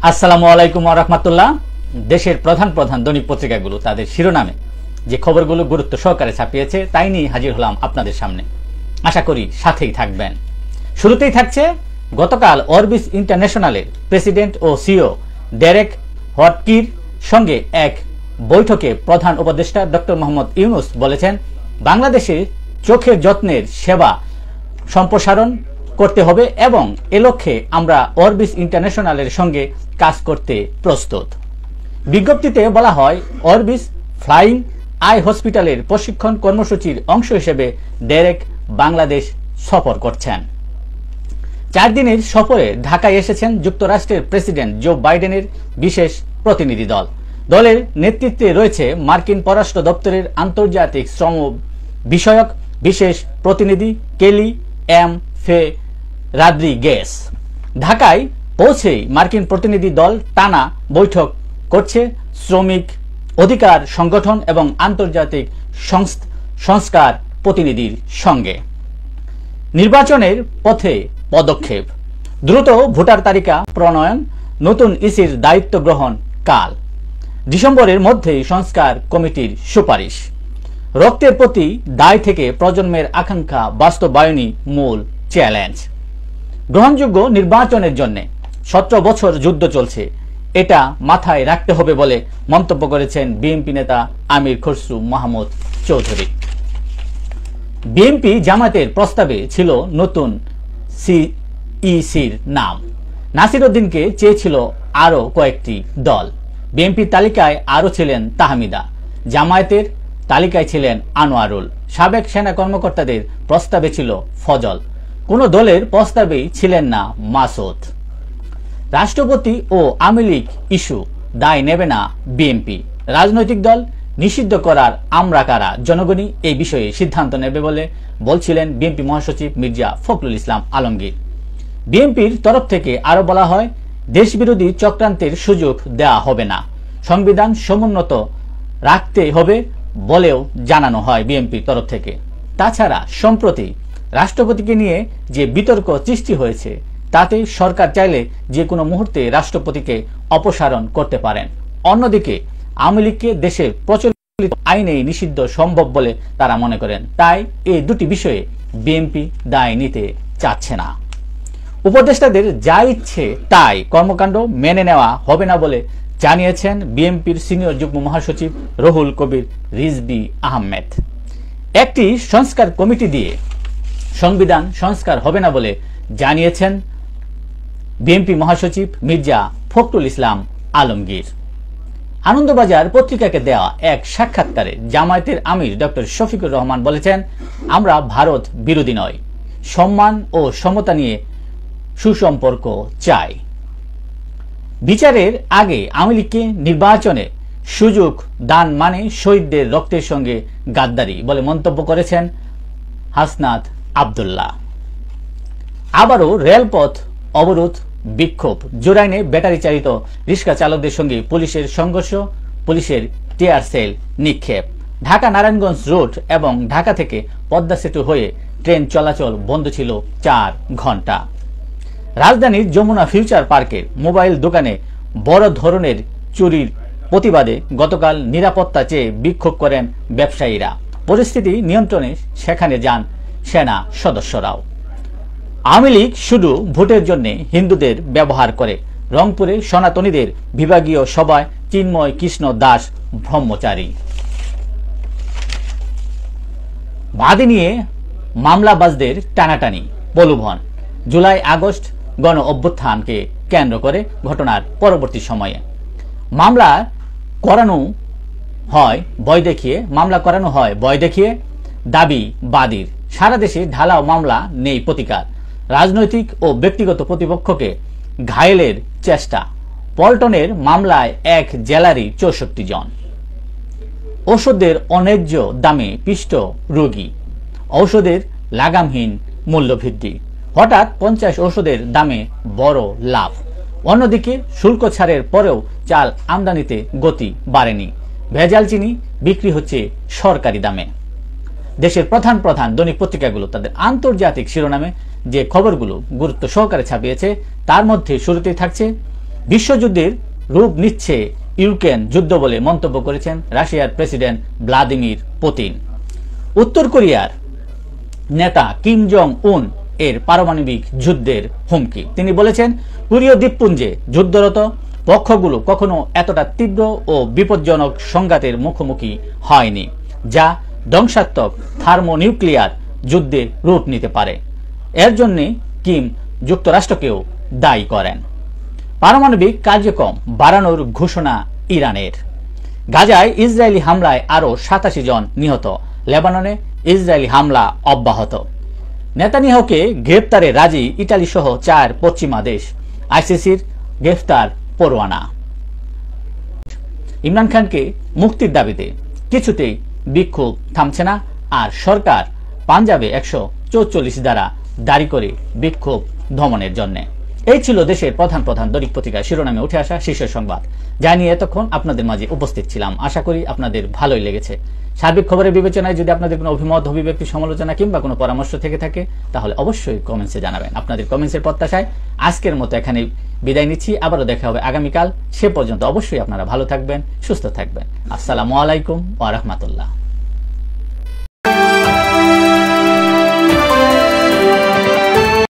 আসসালামু আলাইকুম ওয়া রাহমাতুল্লাহ। দেশের প্রধান প্রধান দৈনিক পত্রিকাগুলো তাদের শিরোনামে যে খবরগুলো গুরুত্ব সহকারে ছাপিয়েছে তাই নিয়ে হাজির হলাম আপনাদের সামনে। আশা করি সাথেই থাকবেন। শুরুতেই থাকছে গতকাল অরবিস ইন্টারন্যাশনালের প্রেসিডেন্ট ও সিইও ডেরেক হটকির সঙ্গে এক বৈঠকে প্রধান উপদেষ্টা ডক্টর মোহাম্মদ ইউনূস বলেছেন, বাংলাদেশে চোখের যত্নের সেবা সম্প্রসারণ করতে হবে এবং এ লক্ষ্যে আমরা অরবিস ইন্টারন্যাশনালের সঙ্গে কাজ করতে প্রস্তুত। বিজ্ঞপ্তিতে বলা হয়, অরবিস ফ্লাইং আই হসপিটালের প্রশিক্ষণ কর্মসূচির অংশ হিসেবে ডেরেক বাংলাদেশ সফর করছেন। 4 দিনের সফরে ঢাকায় এসেছেন যুক্তরাষ্ট্রের প্রেসিডেন্ট জো বাইডেনের বিশেষ প্রতিনিধি দল। দলের নেতৃত্বে রয়েছে মার্কিন পররাষ্ট্র দপ্তরের আন্তর্জাতিক শ্রম বিষয়ক বিশেষ প্রতিনিধি কেলি এম ফে রাদ্রিগেস। ঢাকায় পৌঁছেই মার্কিন প্রতিনিধি দল টানা বৈঠক করছে শ্রমিক অধিকার সংগঠন এবং আন্তর্জাতিক সংস্কার প্রতিনিধির সঙ্গে। নির্বাচনের পথে পদক্ষেপ, দ্রুত ভোটার তালিকা প্রণয়ন, নতুন ইসির দায়িত্ব গ্রহণ কাল, ডিসেম্বরের মধ্যেই সংস্কার কমিটির সুপারিশ। রক্তের প্রতি দায় থেকে প্রজন্মের আকাঙ্ক্ষা বাস্তবায়নই মূল চ্যালেঞ্জ। গ্রহণযোগ্য নির্বাচনের জন্য 17 বছর যুদ্ধ চলছে, এটা মাথায় রাখতে হবে বলে মন্তব্য করেছেন বিএনপি নেতা আমির খসরু মাহমুদ চৌধুরী। বিএনপি জামায়াতের প্রস্তাবে ছিল নতুন সিইসির নাম। নাসির উদ্দিনকে চেয়েছিল আরও কয়েকটি দল। বিএনপির তালিকায় আরও ছিলেন তাহমিদা, জামায়াতের তালিকায় ছিলেন আনোয়ারুল, সাবেক সেনা কর্মকর্তাদের প্রস্তাবে ছিল ফজল, কোনো দলের প্রস্তাবেই ছিলেন না মাসুদ। রাষ্ট্রপতি ও আওয়ামী লীগ ইস্যু দায় নেবে না বিএনপি, রাজনৈতিক দল নিষিদ্ধ করার আমরা কারা, জনগণই এই বিষয়ে সিদ্ধান্ত নেবে বলে বলছিলেন বিএনপি মহাসচিব মির্জা ফখরুল ইসলাম আলমগীর। বিএনপির তরফ থেকে আরো বলা হয়, দেশবিরোধী চক্রান্তের সুযোগ দেওয়া হবে না, সংবিধান সমুন্নত রাখতে হবে বলেও জানানো হয় বিএনপির তরফ থেকে। তাছাড়া সম্প্রতি রাষ্ট্রপতিকে নিয়ে যে বিতর্ক সৃষ্টি হয়েছে তাতে সরকার চাইলে যে কোনো মুহূর্তে রাষ্ট্রপতিকে অপসারণ করতে পারেন। অন্যদিকে আওয়ামী লীগকে দেশের প্রচলিত আইনেই নিষিদ্ধ সম্ভব বলে তারা মনে করেন, তাই এই দুটি বিষয়ে বিএনপি দায় নিতে চাচ্ছে না। উপদেষ্টাদের যা ইচ্ছে তাই কর্মকাণ্ড মেনে নেওয়া হবে না বলে জানিয়েছেন বিএনপির সিনিয়র যুগ্ম মহাসচিব রুহুল কবির রিজভী আহমেদ। একটি সংস্কার কমিটি দিয়ে সংবিধান সংস্কার হবে না বলে জানিয়েছেন বিএনপি মহাসচিব মির্জা ফখরুল ইসলাম আলমগীর। আনন্দবাজার পত্রিকাকে দেওয়া এক সাক্ষাৎকারে জামায়াতের আমির ডক্টর শফিকুর রহমান বলেছেন, আমরা ভারত বিরোধী নয়, সম্মান ও সমতা নিয়ে সুসম্পর্ক চাই। বিচারের আগে আওয়ামী লীগকে নির্বাচনে সুযোগ দান মানে শহীদদের রক্তের সঙ্গে গাদ্দারি বলে মন্তব্য করেছেন হাসনাত আব্দুল্লাহ। আবারও রেলপথ অবরোধ বিক্ষোভ, জোরাইনে ব্যাটারি চালিত রিক্সা চালকদের সঙ্গে পুলিশের সংঘর্ষ, পুলিশের টিয়ার সেল নিক্ষেপ। ঢাকা নারায়ণগঞ্জ রোড এবং ঢাকা থেকে পদ্মা সেতু হয়ে ট্রেন চলাচল বন্ধ ছিল 4 ঘন্টা। রাজধানীর যমুনা ফিউচার পার্কের মোবাইল দোকানে বড় ধরনের চুরির প্রতিবাদে গতকাল নিরাপত্তা চেয়ে বিক্ষোভ করেন ব্যবসায়ীরা। পরিস্থিতি নিয়ন্ত্রণে সেখানে যান সেনা সদস্যরাও। আওয়ামী লীগ শুধু ভোটের জন্য হিন্দুদের ব্যবহার করে, রংপুরে সনাতনীদের বিভাগীয় সভায় চিন্ময় কৃষ্ণ দাস ব্রহ্মচারী। বাদী নিয়ে মামলাবাজদের টানাটানি প্রলোভন, জুলাই আগস্ট গণ অভ্যুত্থানকে কেন্দ্র করে ঘটনার পরবর্তী সময়ে মামলা করানো হয় ভয় দেখিয়ে দাবি বাদীর। সারা দেশে ঢালাও মামলা, নেই প্রতিকার, রাজনৈতিক ও ব্যক্তিগত প্রতিপক্ষকে ঘায়েলের চেষ্টা। পল্টনের মামলায় এক জেলারই 64 জন। ঔষধের অন্যায্য দামে পিষ্ট রোগী, ঔষধের লাগামহীন মূল্যবৃদ্ধি, হঠাৎ 50 ঔষধের দামে বড় লাভ। অন্যদিকে শুল্ক ছাড়ের পরেও চাল আমদানিতে গতি বাড়েনি, ভেজাল চিনি বিক্রি হচ্ছে সরকারি দামে। দেশের প্রধান প্রধান দৈনিক পত্রিকাগুলো তাদের আন্তর্জাতিক শিরোনামে যে খবরগুলো গুরুত্ব সহকারে ছাপিয়েছে তার মধ্যে শুরুতেই থাকছে বিশ্বযুদ্ধের রূপ নিচ্ছে ইউক্রেন যুদ্ধ বলে মন্তব্য করেছেন রাশিয়ার প্রেসিডেন্ট ভ্লাদিমির পুতিন। উত্তর কোরিয়ার নেতা কিম জং উন এর পারমাণবিক যুদ্ধের হুমকি। তিনি বলেছেন, কোরীয় দ্বীপপুঞ্জে যুদ্ধরত পক্ষগুলো কখনো এতটা তীব্র ও বিপজ্জনক সংঘাতের মুখোমুখি হয়নি, যা ধ্বংসাত্মক থার্মোনিউক্লিয়ার যুদ্ধে রূপ নিতে পারে। এর জন্য কিম যুক্তরাষ্ট্রকেও দায়ী করেন। পারমাণবিক কার্যক্রম বাড়ানোর ঘোষণা ইরানের। গাজায় ইসরায়েলি হামলায় আরও 87 জন নিহত। লেবাননে ইসরায়েলি হামলা অব্যাহত। নেতানিয়াহুকে গ্রেপ্তারে রাজি ইটালি সহ 4 পশ্চিমা দেশ। আইসিসির গ্রেফতার পরোয়ানা। ইমরান খানকে মুক্তির দাবিতে কিছুতেই বিক্ষোভ থামছে না, আর সরকার পাঞ্জাবে 144 ধারা জারি করে বিক্ষোভ দমনের জন্য। এই ছিল দেশের প্রধান প্রধান দৈনিক পত্রিকার শিরোনামে উঠে আসা শীর্ষ সংবাদ, যা নিয়ে এতক্ষণ আপনাদের মাঝে উপস্থিত ছিলাম। আশা করি আপনাদের ভালোই লেগেছে। সার্বিক খবরের বিবেচনায় যদি আপনাদের কোনো অভিমত, অভিব্যক্তি, সমালোচনা কিংবা কোনো পরামর্শ থেকে থাকে তাহলে অবশ্যই কমেন্টসে জানাবেন। আপনাদের কমেন্টসের প্রত্যাশায় আজকের মতো এখানে বিদায় নিচ্ছি। আবারও দেখা হবে আগামীকাল। সে পর্যন্ত অবশ্যই আপনারা ভালো থাকবেন, সুস্থ থাকবেন। আসসালামু আলাইকুম ওয়া রাহমাতুল্লাহ।